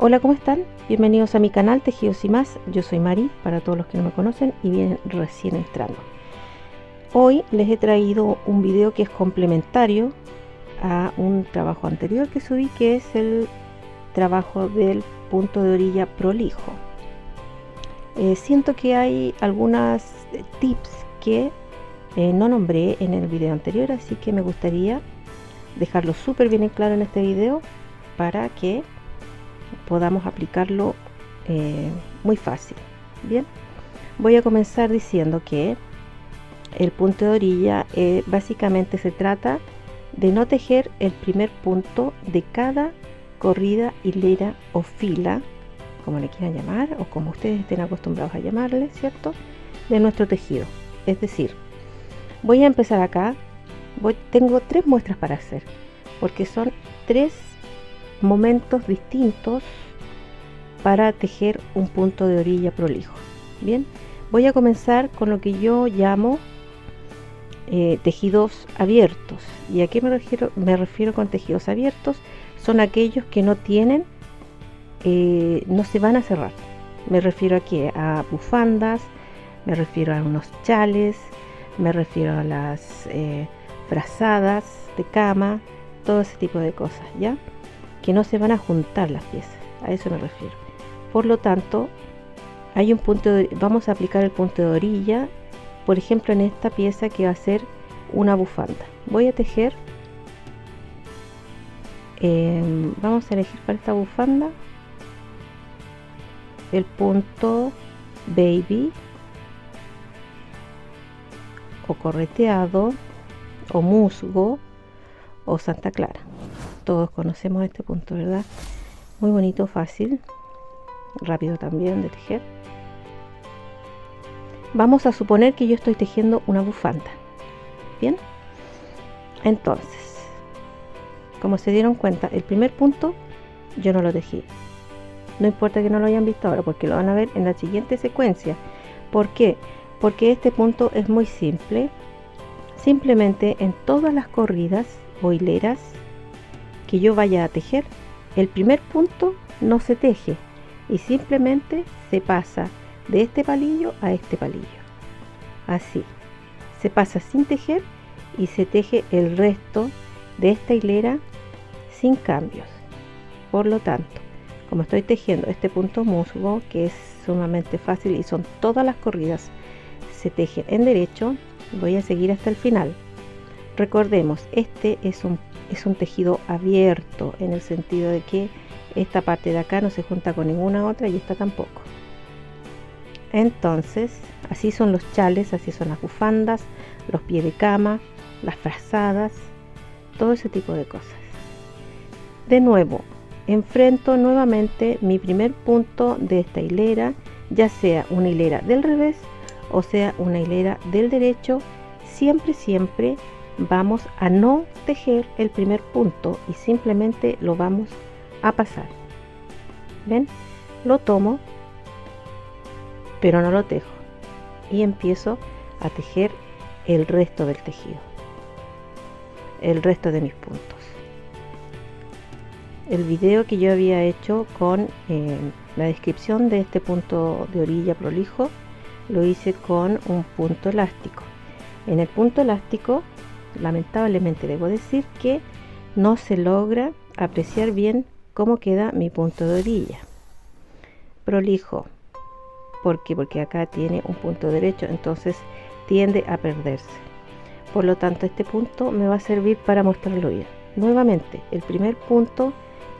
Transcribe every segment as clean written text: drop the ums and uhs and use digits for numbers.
Hola, ¿cómo están? Bienvenidos a mi canal Tejidos y Más. Yo soy Mari, para todos los que no me conocen y vienen recién entrando. Hoy les he traído un video que es complementario a un trabajo anterior que subí, que es el trabajo del punto de orilla prolijo. Siento que hay algunas tips que no nombré en el video anterior, así que me gustaría dejarlo súper bien en claro en este video para que podamos aplicarlo muy fácil. Bien, voy a comenzar diciendo que el punto de orilla básicamente se trata de no tejer el primer punto de cada corrida, hilera o fila, como le quieran llamar o como ustedes estén acostumbrados a llamarle, ¿cierto?, de nuestro tejido. Es decir, voy a empezar acá. Tengo tres muestras para hacer, porque son tres momentos distintos para tejer un punto de orilla prolijo. Bien, voy a comenzar con lo que yo llamo tejidos abiertos. ¿Y a qué me refiero con tejidos abiertos? Son aquellos que no tienen, no se van a cerrar. Me refiero aquí a bufandas, me refiero a unos chales, me refiero a las frazadas de cama, todo ese tipo de cosas, ¿ya? Que no se van a juntar las piezas, a eso me refiero. Por lo tanto, hay un vamos a aplicar el punto de orilla, por ejemplo, en esta pieza que va a ser una bufanda. Voy a tejer, vamos a elegir para esta bufanda el punto baby o correteado o musgo o Santa Clara. Todos conocemos este punto, ¿verdad? Muy bonito, fácil, rápido también de tejer. Vamos a suponer que yo estoy tejiendo una bufanda. Bien, entonces, como se dieron cuenta, el primer punto yo no lo tejí. No importa que no lo hayan visto ahora, porque lo van a ver en la siguiente secuencia. ¿Por qué? Porque este punto es muy simple. Simplemente en todas las corridas o hileras que yo vaya a tejer, el primer punto no se teje y simplemente se pasa de este palillo a este palillo. Así se pasa sin tejer y se teje el resto de esta hilera sin cambios. Por lo tanto, como estoy tejiendo este punto musgo, que es sumamente fácil y son todas las corridas, se teje en derecho, voy a seguir hasta el final. Recordemos, este es un tejido abierto, en el sentido de que esta parte de acá no se junta con ninguna otra y esta tampoco. Entonces, así son los chales, así son las bufandas, los pies de cama, las frazadas, todo ese tipo de cosas. De nuevo, enfrento nuevamente mi primer punto de esta hilera, ya sea una hilera del revés o sea una hilera del derecho. Siempre vamos a no tejer el primer punto y simplemente lo vamos a pasar. ¿Ven? Lo tomo, pero no lo tejo y empiezo a tejer el resto del tejido, el resto de mis puntos. El video que yo había hecho con la descripción de este punto de orilla prolijo lo hice con un punto elástico. En el punto elástico, lamentablemente debo decir que no se logra apreciar bien cómo queda mi punto de orilla prolijo. ¿Por qué? Porque acá tiene un punto derecho, entonces tiende a perderse. Por lo tanto, este punto me va a servir para mostrarlo bien. Nuevamente, el primer punto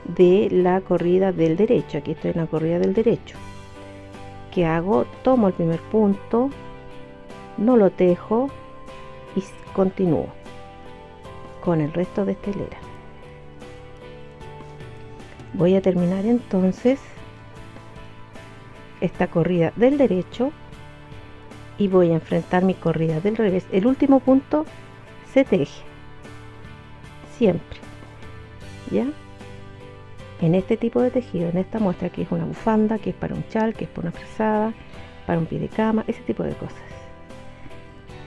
de la corrida del derecho. Aquí estoy en la corrida del derecho. ¿Qué hago? Tomo el primer punto, no lo tejo y continúo con el resto de esta hilera. Voy a terminar entonces esta corrida del derecho y voy a enfrentar mi corrida del revés. El último punto se teje siempre, ¿ya? En este tipo de tejido, en esta muestra, que es una bufanda, que es para un chal, que es para una frazada, para un pie de cama, ese tipo de cosas.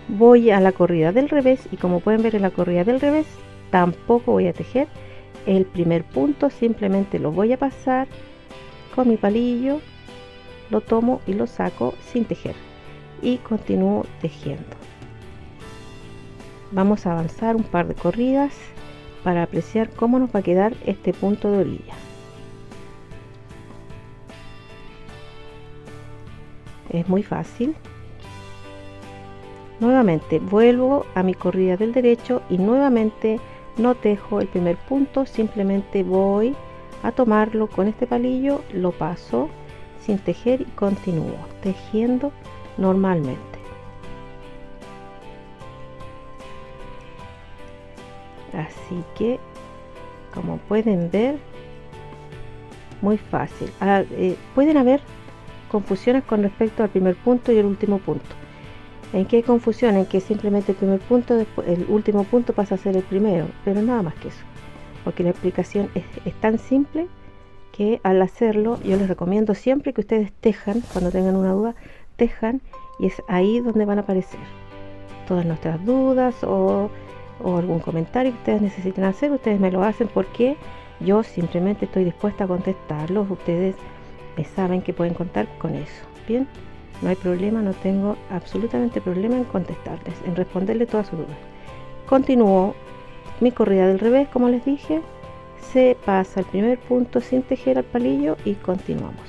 Voy a la corrida del revés y como pueden ver en la corrida del revés tampoco voy a tejer el primer punto, simplemente lo voy a pasar con mi palillo lo tomo y lo saco sin tejer y continúo tejiendo. Vamos a avanzar un par de corridas para apreciar cómo nos va a quedar este punto de orilla. Es muy fácil. Nuevamente vuelvo a mi corrida del derecho y nuevamente no tejo el primer punto, simplemente voy a tomarlo con este palillo, lo paso sin tejer y continúo tejiendo normalmente. Así que, como pueden ver, muy fácil. Pueden haber confusiones con respecto al primer punto y el último punto. ¿En qué confusión? En que simplemente el primer punto, después el último punto pasa a ser el primero, pero nada más que eso, porque la explicación es tan simple que al hacerlo yo les recomiendo siempre que ustedes tejan, cuando tengan una duda, tejan, y es ahí donde van a aparecer todas nuestras dudas o algún comentario que ustedes necesiten hacer. Ustedes me lo hacen porque yo simplemente estoy dispuesta a contestarlos. Ustedes saben que pueden contar con eso. Bien, no hay problema, no tengo absolutamente problema en contestarles, en responderles todas sus dudas. Continúo mi corrida del revés, como les dije, se pasa el primer punto sin tejer al palillo y continuamos.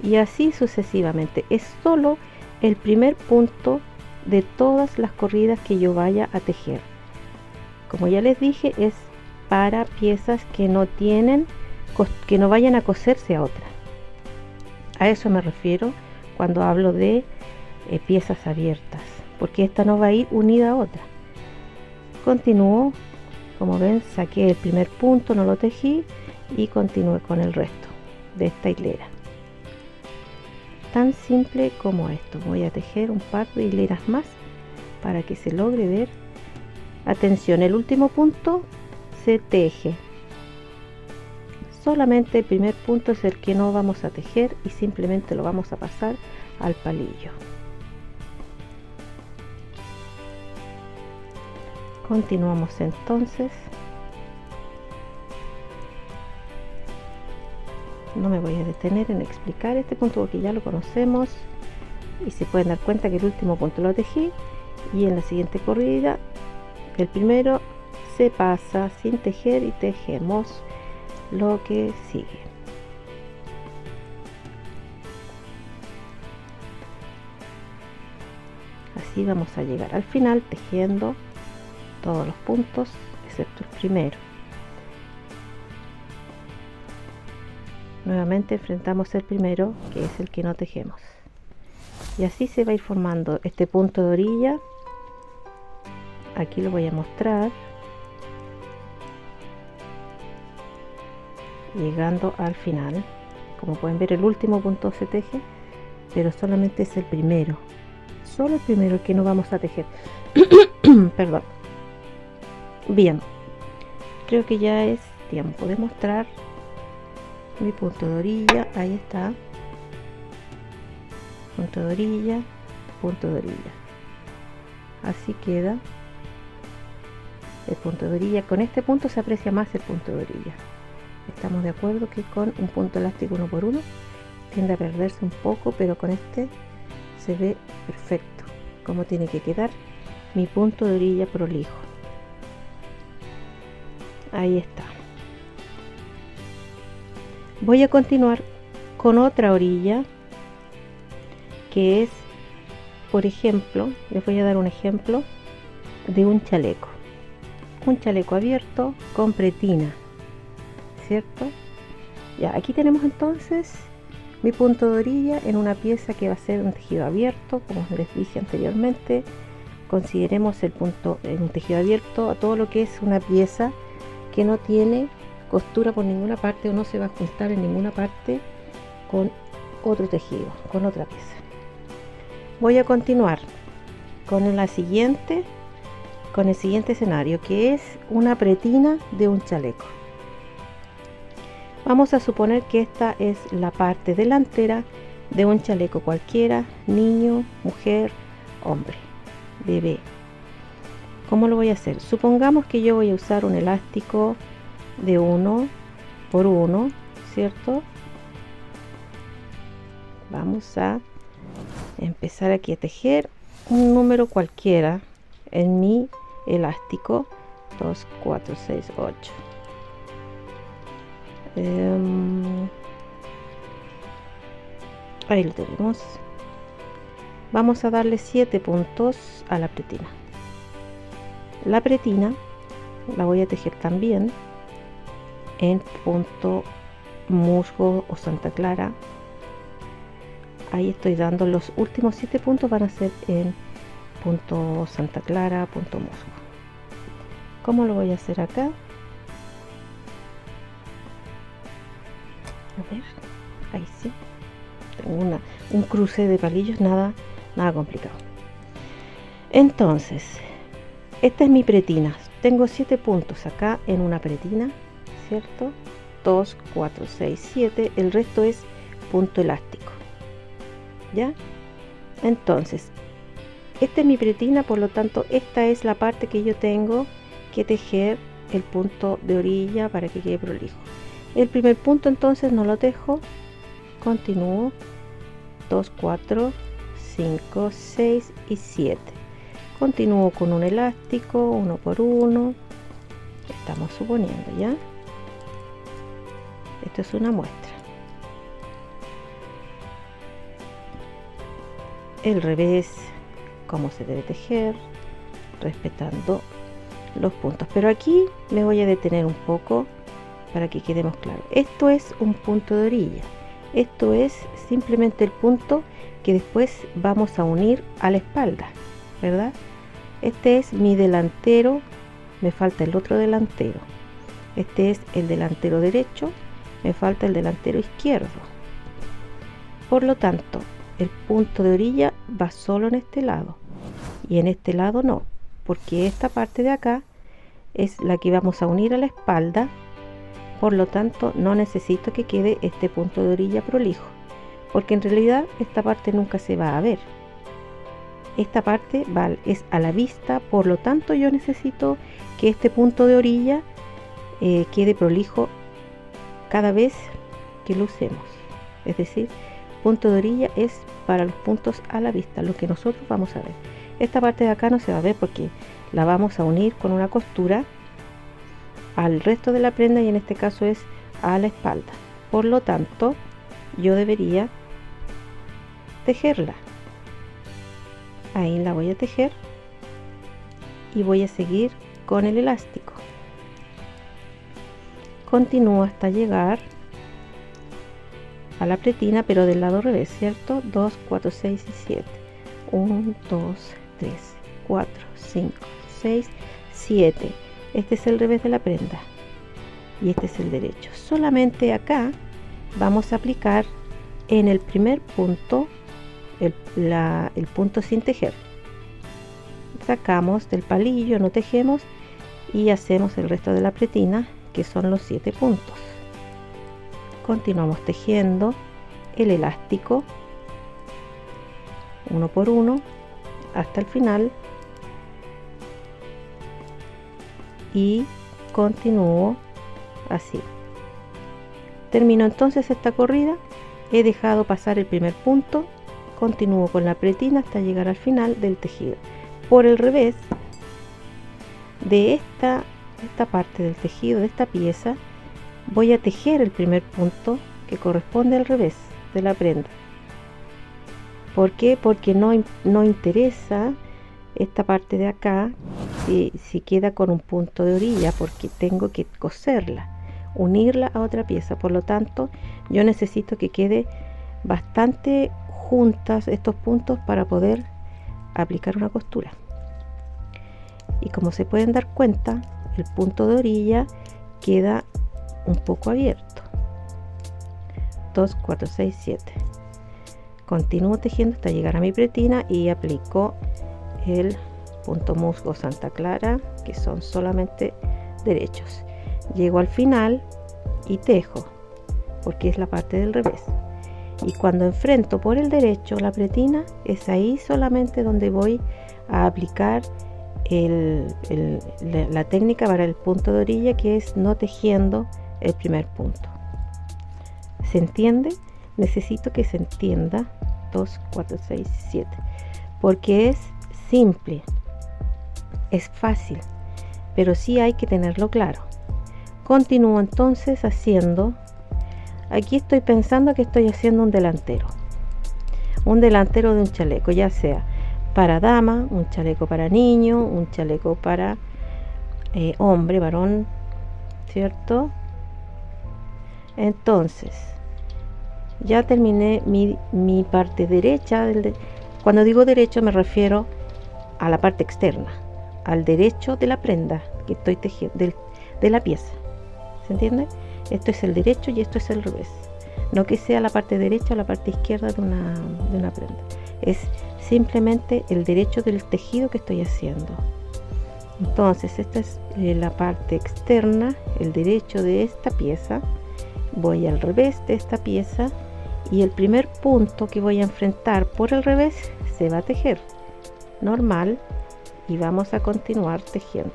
Y así sucesivamente. Es solo el primer punto de todas las corridas que yo vaya a tejer. Como ya les dije, es para piezas que no vayan a coserse a otra. A eso me refiero cuando hablo de piezas abiertas, porque esta no va a ir unida a otra. Continúo, como ven, saqué el primer punto, no lo tejí y continué con el resto de esta hilera. Tan simple como esto. Voy a tejer un par de hileras más para que se logre ver. Atención, el último punto se teje. Solamente el primer punto es el que no vamos a tejer y simplemente lo vamos a pasar al palillo. Continuamos entonces. No me voy a detener en explicar este punto porque ya lo conocemos y se pueden dar cuenta que el último punto lo tejí y en la siguiente corrida el primero se pasa sin tejer y tejemos lo que sigue. Así vamos a llegar al final tejiendo todos los puntos excepto el primero. Nuevamente enfrentamos el primero, que es el que no tejemos, y así se va a ir formando este punto de orilla. Aquí lo voy a mostrar llegando al final. Como pueden ver, el último punto se teje, pero solamente es el primero, solo el primero que no vamos a tejer. Perdón. Bien, creo que ya es tiempo de mostrar mi punto de orilla. Ahí está, punto de orilla, punto de orilla. Así queda el punto de orilla. Con este punto se aprecia más el punto de orilla. Estamos de acuerdo que con un punto elástico 1 por 1 tiende a perderse un poco, pero con este se ve perfecto como tiene que quedar mi punto de orilla prolijo. Ahí está. Voy a continuar con otra orilla que es, por ejemplo, les voy a dar un ejemplo de un chaleco abierto con pretina, ¿cierto? Ya, aquí tenemos entonces mi punto de orilla en una pieza que va a ser un tejido abierto. Como les dije anteriormente, consideremos el punto en un tejido abierto a todo lo que es una pieza que no tiene costura por ninguna parte o no se va a juntar en ninguna parte con otro tejido, con otra pieza. Voy a continuar con el siguiente escenario, que es una pretina de un chaleco. Vamos a suponer que esta es la parte delantera de un chaleco cualquiera, niño, mujer, hombre, bebé. ¿Cómo lo voy a hacer? Supongamos que yo voy a usar un elástico de 1 por 1, ¿cierto? vamos a empezar aquí a tejer un número cualquiera en mi elástico. 2, 4, 6, 8. Ahí lo tenemos. Vamos a darle 7 puntos a la pretina. La pretina la voy a tejer también en punto musgo o Santa Clara. Ahí estoy dando los últimos 7 puntos, van a ser en punto Santa Clara, punto musgo. ¿Cómo lo voy a hacer acá? A ver, ahí sí. Tengo un cruce de palillos, nada complicado. Entonces, esta es mi pretina. Tengo 7 puntos acá en una pretina, ¿cierto? 2, 4, 6, 7. El resto es punto elástico. ¿Ya? Entonces, esta es mi pretina, por lo tanto, esta es la parte que yo tengo que tejer el punto de orilla para que quede prolijo. El primer punto entonces no lo tejo, continúo 2, 4, 5, 6 y 7. Continúo con un elástico, uno por uno. Estamos suponiendo, ¿ya? Esto es una muestra. El revés, cómo se debe tejer, respetando los puntos, pero aquí me voy a detener un poco para que quedemos claros. Esto es un punto de orilla, esto es simplemente el punto que después vamos a unir a la espalda, ¿verdad? Este es mi delantero, me falta el otro delantero. Este es el delantero derecho, me falta el delantero izquierdo. Por lo tanto, el punto de orilla va solo en este lado y en este lado no, porque esta parte de acá es la que vamos a unir a la espalda. Por lo tanto, no necesito que quede este punto de orilla prolijo, porque en realidad esta parte nunca se va a ver. Esta parte es a la vista, por lo tanto yo necesito que este punto de orilla quede prolijo cada vez que lo usemos. Es decir, punto de orilla es para los puntos a la vista, lo que nosotros vamos a ver. Esta parte de acá no se va a ver porque la vamos a unir con una costura al resto de la prenda y en este caso es a la espalda. Por lo tanto, yo debería tejerla. Ahí la voy a tejer y voy a seguir con el elástico. Continúo hasta llegar a la pretina, pero del lado revés, ¿cierto? 2, 4, 6 y 7. 1, 2, 3, 4, 5, 6, 7. Este es el revés de la prenda y este es el derecho. Solamente acá vamos a aplicar en el primer punto el punto sin tejer. Sacamos del palillo, no tejemos y hacemos el resto de la pretina, que son los 7 puntos. Continuamos tejiendo el elástico uno por uno hasta el final y continúo así. Termino entonces esta corrida. He dejado pasar el primer punto, continúo con la pretina hasta llegar al final del tejido. Por el revés de esta parte del tejido, de esta pieza, voy a tejer el primer punto que corresponde al revés de la prenda. ¿Por qué? Porque no interesa esta parte de acá si queda con un punto de orilla, porque tengo que coserla, unirla a otra pieza. Por lo tanto, yo necesito que quede bastante juntas estos puntos para poder aplicar una costura. Y como se pueden dar cuenta, el punto de orilla queda un poco abierto. 2, 4, 6, 7. Continúo tejiendo hasta llegar a mi pretina y aplico el punto musgo Santa Clara, que son solamente derechos. Llego al final y tejo, porque es la parte del revés. Y cuando enfrento por el derecho la pretina, es ahí solamente donde voy a aplicar la técnica para el punto de orilla, que es no tejiendo el primer punto. ¿Se entiende? necesito que se entienda 2, 4, 6, 7, porque es simple, es fácil, pero sí hay que tenerlo claro. Continúo entonces haciendo, aquí estoy pensando que estoy haciendo un delantero de un chaleco, ya sea para dama, un chaleco para niño, un chaleco para hombre, varón, ¿cierto? Entonces ya terminé mi parte derecha. Cuando digo derecho me refiero a la parte externa, al derecho de la prenda que estoy tejiendo, de la pieza. ¿Se entiende? Esto es el derecho y esto es el revés. No que sea la parte derecha o la parte izquierda de una prenda. Es simplemente el derecho del tejido que estoy haciendo. Entonces esta es la parte externa, el derecho de esta pieza. Voy al revés de esta pieza y el primer punto que voy a enfrentar por el revés se va a tejer normal y vamos a continuar tejiendo.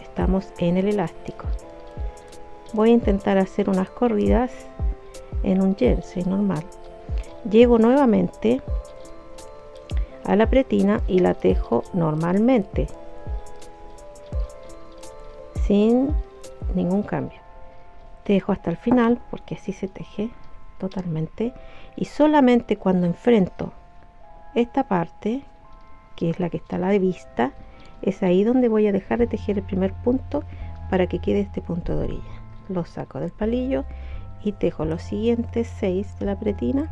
Estamos en el elástico. Voy a intentar hacer unas corridas en un jersey normal. Llego nuevamente a la pretina y la tejo normalmente sin ningún cambio. Tejo hasta el final porque así se teje totalmente, y solamente cuando enfrento esta parte, que es la que está a la vista, es ahí donde voy a dejar de tejer el primer punto para que quede este punto de orilla. Lo saco del palillo y tejo los siguientes 6 de la pretina.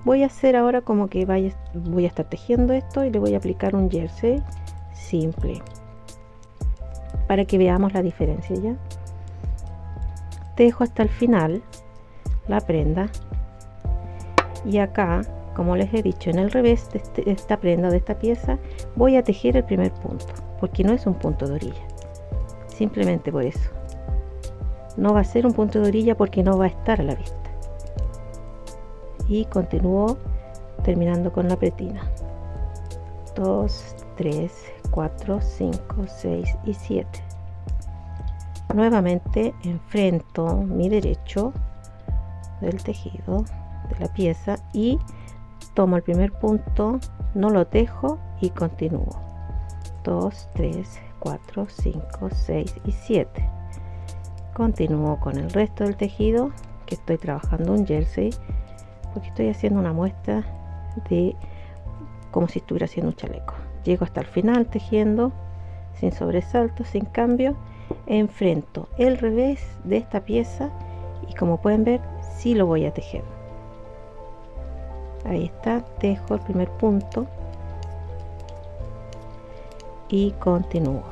Voy a hacer ahora como que voy a estar tejiendo esto y le voy a aplicar un jersey simple para que veamos la diferencia. Ya tejo hasta el final la prenda y acá, como les he dicho, en el revés de esta prenda, de esta pieza, voy a tejer el primer punto porque no es un punto de orilla, simplemente por eso. No va a ser un punto de orilla porque no va a estar a la vista. Y continúo terminando con la pretina. 2, 3, 4, 5, 6 y 7. Nuevamente enfrento mi derecho del tejido de la pieza y tomo el primer punto, no lo tejo y continúo. 2, 3, 4, 5, 6 y 7. Continúo con el resto del tejido, que estoy trabajando un jersey porque estoy haciendo una muestra de como si estuviera haciendo un chaleco. Llego hasta el final tejiendo sin sobresaltos, sin cambio. Enfrento el revés de esta pieza y como pueden ver, sí lo voy a tejer. Ahí está, tejo el primer punto y continúo.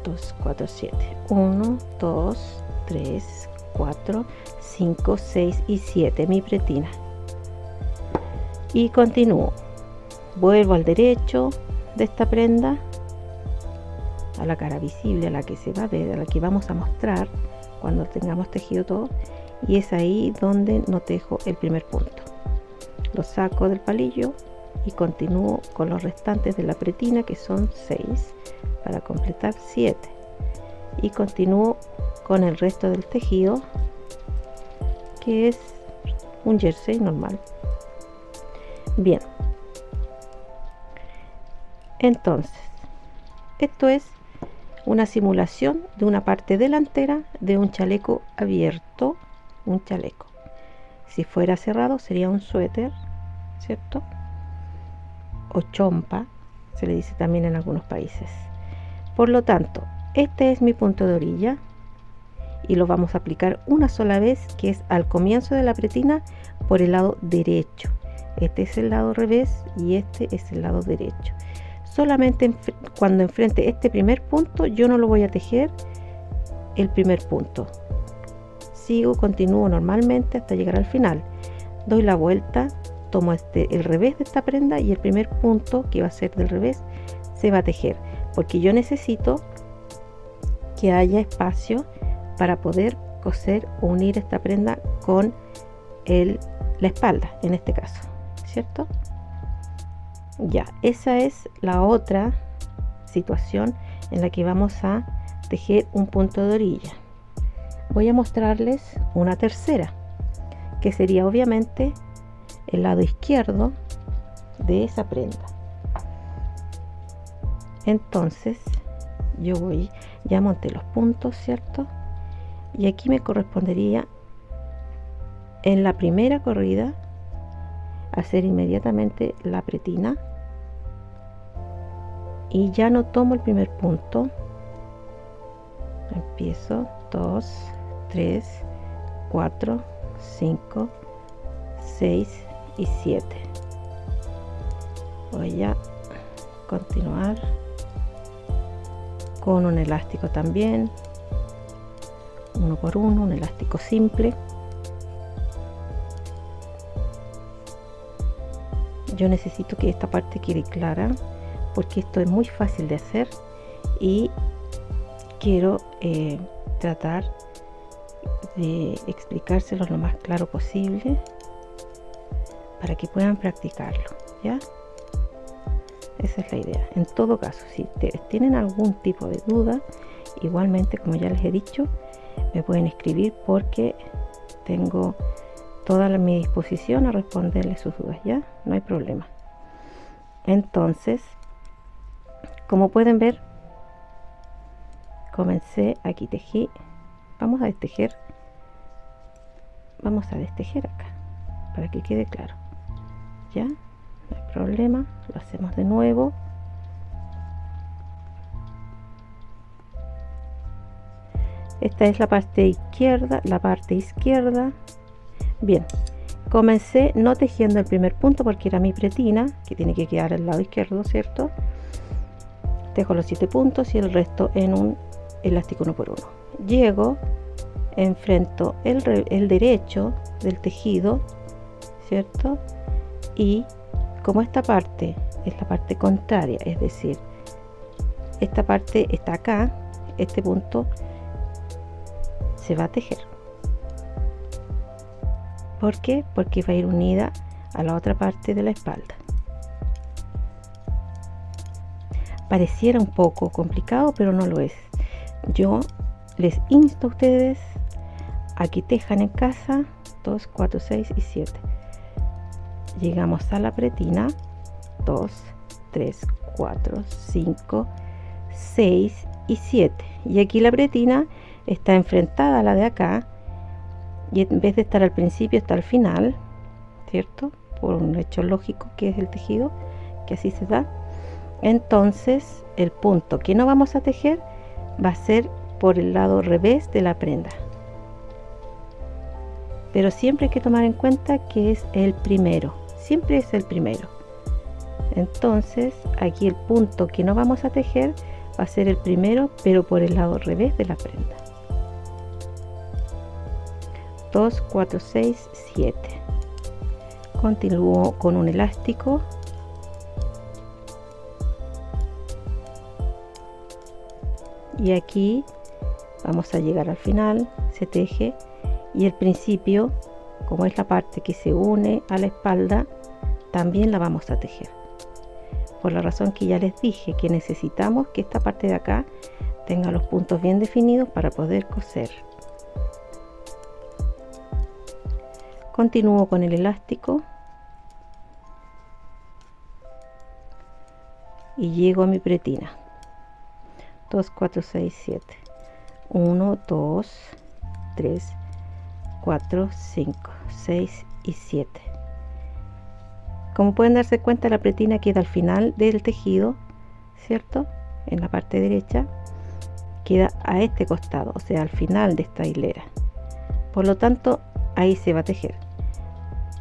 2, 4, 7. 1, 2, 3, 4, 5, 6 y 7. Mi pretina. Y continúo. Vuelvo al derecho de esta prenda, a la cara visible, a la que se va a ver, a la que vamos a mostrar cuando tengamos tejido todo, y es ahí donde no tejo el primer punto. Lo saco del palillo y continúo con los restantes de la pretina, que son 6 para completar 7, y continúo con el resto del tejido, que es un jersey normal. Bien, entonces esto es una simulación de una parte delantera de un chaleco abierto, un chaleco. Si fuera cerrado sería un suéter, ¿cierto? O chompa, se le dice también en algunos países. Por lo tanto, este es mi punto de orilla y lo vamos a aplicar una sola vez, que es al comienzo de la pretina por el lado derecho. Este es el lado revés y este es el lado derecho. Solamente cuando enfrente este primer punto, yo no lo voy a tejer el primer punto. Continúo normalmente hasta llegar al final. Doy la vuelta, tomo el revés de esta prenda y el primer punto, que va a ser del revés, se va a tejer, porque yo necesito que haya espacio para poder coser o unir esta prenda con la espalda, en este caso, ¿cierto? Ya, esa es la otra situación en la que vamos a tejer un punto de orilla. Voy a mostrarles una tercera, que sería obviamente el lado izquierdo de esa prenda. Entonces yo ya monté los puntos, ¿cierto? Y aquí me correspondería en la primera corrida hacer inmediatamente la pretina, y ya no tomo el primer punto, empiezo 2, 3, 4, 5, 6 y 7. Voy a continuar con un elástico también, uno por uno, un elástico simple. Yo necesito que esta parte quede clara porque esto es muy fácil de hacer y quiero tratar de explicárselo lo más claro posible para que puedan practicarlo, ¿ya? Esa es la idea. En todo caso, si tienen algún tipo de duda, igualmente, como ya les he dicho, me pueden escribir porque tengo toda mi disposición a responderles sus dudas, ¿ya? No hay problema. Entonces, como pueden ver, comencé, aquí tejí, vamos a destejer acá para que quede claro, ¿ya? No hay problema, lo hacemos de nuevo. Esta es la parte izquierda. Bien, comencé no tejiendo el primer punto porque era mi pretina, que tiene que quedar al lado izquierdo, ¿cierto? Tejo los 7 puntos y el resto en un elástico 1 por 1. Llego, enfrento el derecho del tejido, ¿cierto? Y como esta parte es la parte contraria, es decir, esta parte está acá, este punto se va a tejer. ¿Por qué? Porque va a ir unida a la otra parte de la espalda. Pareciera un poco complicado, pero no lo es. Yo les insto a ustedes a que tejan en casa 2, 4, 6 y 7. Llegamos a la pretina 2, 3, 4, 5, 6 y 7. Y aquí la pretina está enfrentada a la de acá, y en vez de estar al principio está al final, ¿cierto? Por un hecho lógico que es el tejido, que así se da. Entonces el punto que no vamos a tejer va a ser por el lado revés de la prenda, pero siempre hay que tomar en cuenta que es el primero, siempre es el primero. Entonces aquí el punto que no vamos a tejer va a ser el primero, pero por el lado revés de la prenda. 2, 4, 6, 7. Continúo con un elástico. Y aquí vamos a llegar al final, se teje, y el principio, como es la parte que se une a la espalda, también la vamos a tejer, por la razón que ya les dije, que necesitamos que esta parte de acá tenga los puntos bien definidos para poder coser. Continúo con el elástico y llego a mi pretina. 2, 4, 6, 7. 1, 2, 3, 4, 5, 6 y 7. Como pueden darse cuenta, la pretina queda al final del tejido, ¿cierto? En la parte derecha queda a este costado, o sea, al final de esta hilera. Por lo tanto, ahí se va a tejer.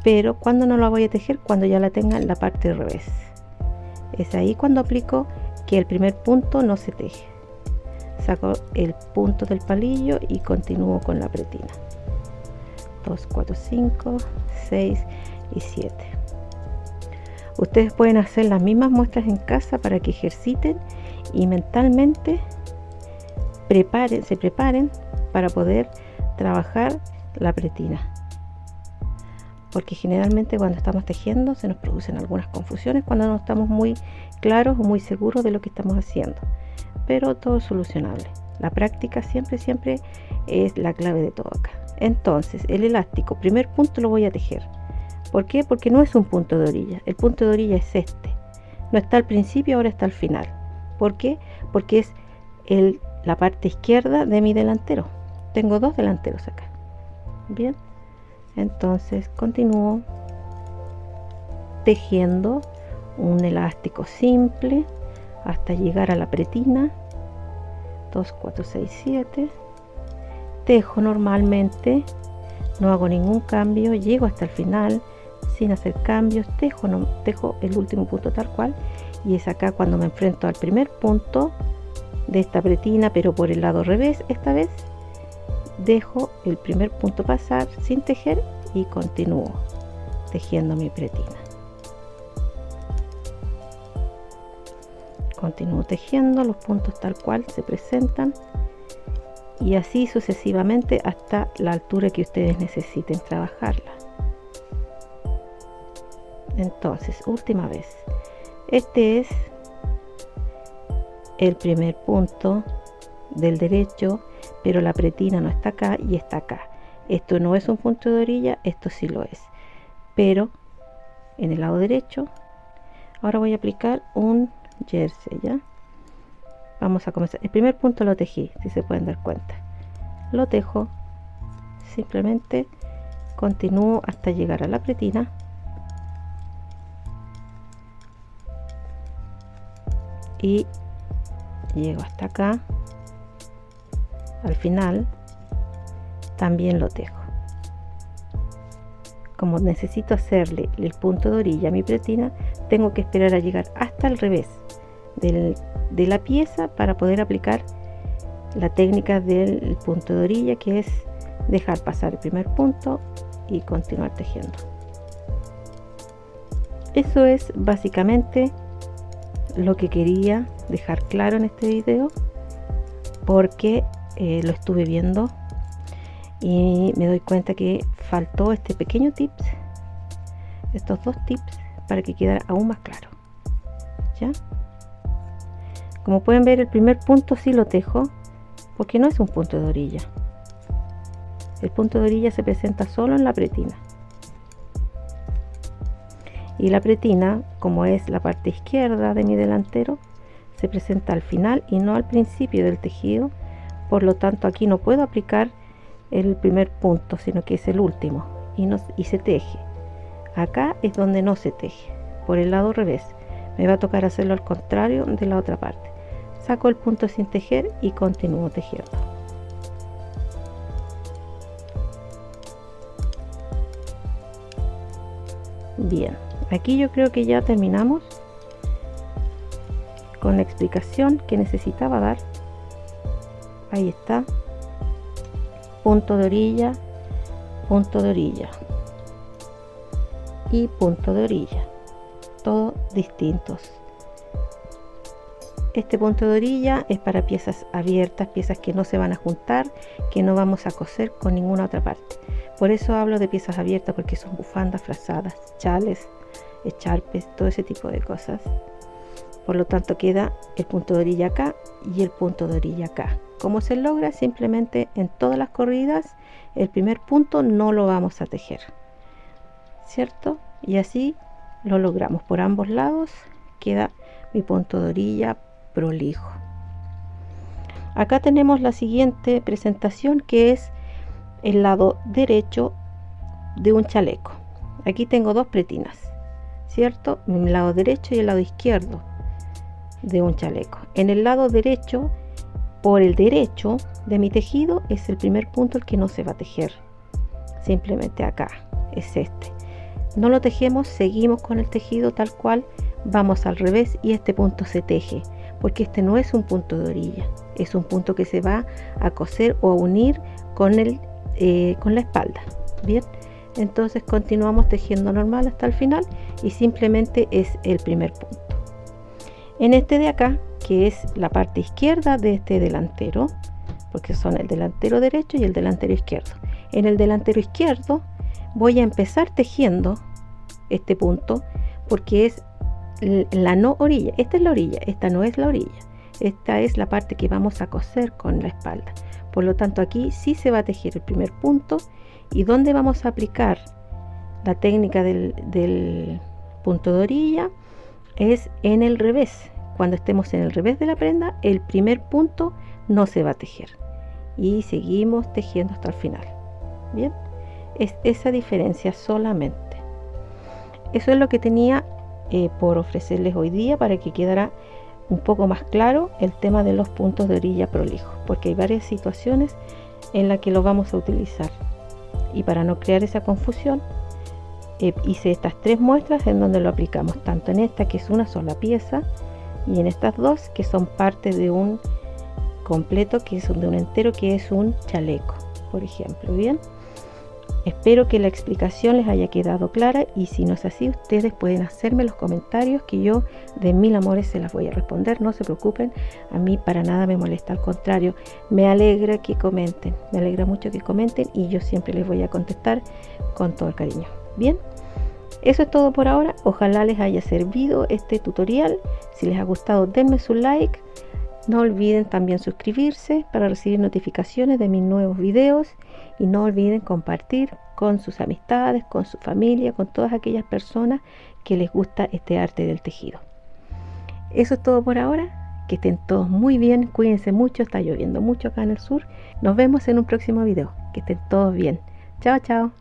Pero cuando no la voy a tejer, cuando ya la tenga en la parte del revés. Es ahí cuando aplico que el primer punto no se teje. Saco el punto del palillo y continúo con la pretina. 2, 4, 5, 6 y 7. Ustedes pueden hacer las mismas muestras en casa para que ejerciten y mentalmente se preparen para poder trabajar la pretina, porque generalmente cuando estamos tejiendo se nos producen algunas confusiones cuando no estamos muy claros o muy seguros de lo que estamos haciendo, pero todo es solucionable. La práctica siempre es la clave de todo acá. Entonces el elástico, primer punto lo voy a tejer. ¿Por qué? Porque no es un punto de orilla. El punto de orilla es este. No está al principio, ahora está al final. ¿Por qué? Porque es la parte izquierda de mi delantero. Tengo dos delanteros acá. Bien. Entonces continúo tejiendo un elástico simple hasta llegar a la pretina. 2, 4, 6, 7. Tejo normalmente, no hago ningún cambio, llego hasta el final sin hacer cambios, tejo el último punto tal cual, y es acá cuando me enfrento al primer punto de esta pretina, pero por el lado revés. Esta vez dejo el primer punto pasar sin tejer y continúo tejiendo mi pretina. Continúo tejiendo los puntos tal cual se presentan, y así sucesivamente hasta la altura que ustedes necesiten trabajarla. Entonces, última vez, este es el primer punto del derecho, pero la pretina no está acá y está acá. Esto no es un punto de orilla, esto sí lo es, pero en el lado derecho. Ahora voy a aplicar un jersey, ¿ya? Vamos a comenzar. El primer punto lo tejí, si se pueden dar cuenta. Lo tejo, simplemente continúo hasta llegar a la pretina. Y llego hasta acá. Al final también lo tejo. Como necesito hacerle el punto de orilla a mi pretina, tengo que esperar a llegar hasta el revés de la pieza para poder aplicar la técnica del punto de orilla, que es dejar pasar el primer punto y continuar tejiendo. Eso es básicamente lo que quería dejar claro en este video, porque lo estuve viendo y me doy cuenta que faltó este pequeño tips, estos dos tips, para que quedara aún más claro. ¿Ya? Como pueden ver, el primer punto sí lo tejo porque no es un punto de orilla. El punto de orilla se presenta solo en la pretina, y la pretina, como es la parte izquierda de mi delantero, se presenta al final y no al principio del tejido. Por lo tanto, aquí no puedo aplicar el primer punto, sino que es el último, y se teje. Acá es donde no se teje, por el lado revés. Me va a tocar hacerlo al contrario de la otra parte. Saco el punto sin tejer y continúo tejiendo. Bien, aquí yo creo que ya terminamos con la explicación que necesitaba dar. Ahí está. Punto de orilla y punto de orilla, todos distintos. Este punto de orilla es para piezas abiertas, piezas que no se van a juntar, que no vamos a coser con ninguna otra parte. Por eso hablo de piezas abiertas, porque son bufandas, frazadas, chales, echarpes, todo ese tipo de cosas. Por lo tanto, queda el punto de orilla acá y el punto de orilla acá. ¿Cómo se logra? Simplemente en todas las corridas el primer punto no lo vamos a tejer, ¿cierto? Y así lo logramos por ambos lados. Queda mi punto de orilla prolijo. Acá tenemos la siguiente presentación, que es el lado derecho de un chaleco. Aquí tengo dos pretinas, ¿cierto? El lado derecho y el lado izquierdo de un chaleco. En el lado derecho, por el derecho de mi tejido, es el primer punto el que no se va a tejer. Simplemente acá es este. No lo tejemos, seguimos con el tejido tal cual, vamos al revés y este punto se teje, porque este no es un punto de orilla, es un punto que se va a coser o a unir con la espalda. Bien, entonces continuamos tejiendo normal hasta el final y simplemente es el primer punto. En este de acá, que es la parte izquierda de este delantero, porque son el delantero derecho y el delantero izquierdo. En el delantero izquierdo voy a empezar tejiendo este punto, porque es la no orilla. Esta es la orilla, esta no es la orilla. Esta es la parte que vamos a coser con la espalda. Por lo tanto, aquí sí se va a tejer el primer punto, y donde vamos a aplicar la técnica del punto de orilla es en el revés. Cuando estemos en el revés de la prenda, el primer punto no se va a tejer y seguimos tejiendo hasta el final. Bien, es esa diferencia solamente. Eso es lo que tenía por ofrecerles hoy día, para que quedara un poco más claro el tema de los puntos de orilla prolijos, porque hay varias situaciones en las que lo vamos a utilizar, y para no crear esa confusión hice estas 3 muestras en donde lo aplicamos, tanto en esta, que es una sola pieza, y en estas 2 que son parte de un completo, que es de un entero, que es un chaleco, por ejemplo. Bien, espero que la explicación les haya quedado clara, y si no es así, ustedes pueden hacerme los comentarios, que yo de mil amores se las voy a responder. No se preocupen, a mí para nada me molesta, al contrario, me alegra que comenten, me alegra mucho que comenten, y yo siempre les voy a contestar con todo el cariño. Bien, eso es todo por ahora. Ojalá les haya servido este tutorial. Si les ha gustado, denme su like. No olviden también suscribirse para recibir notificaciones de mis nuevos videos, y no olviden compartir con sus amistades, con su familia, con todas aquellas personas que les gusta este arte del tejido. Eso es todo por ahora. Que estén todos muy bien, cuídense mucho, está lloviendo mucho acá en el sur. Nos vemos en un próximo video. Que estén todos bien. Chao, chao.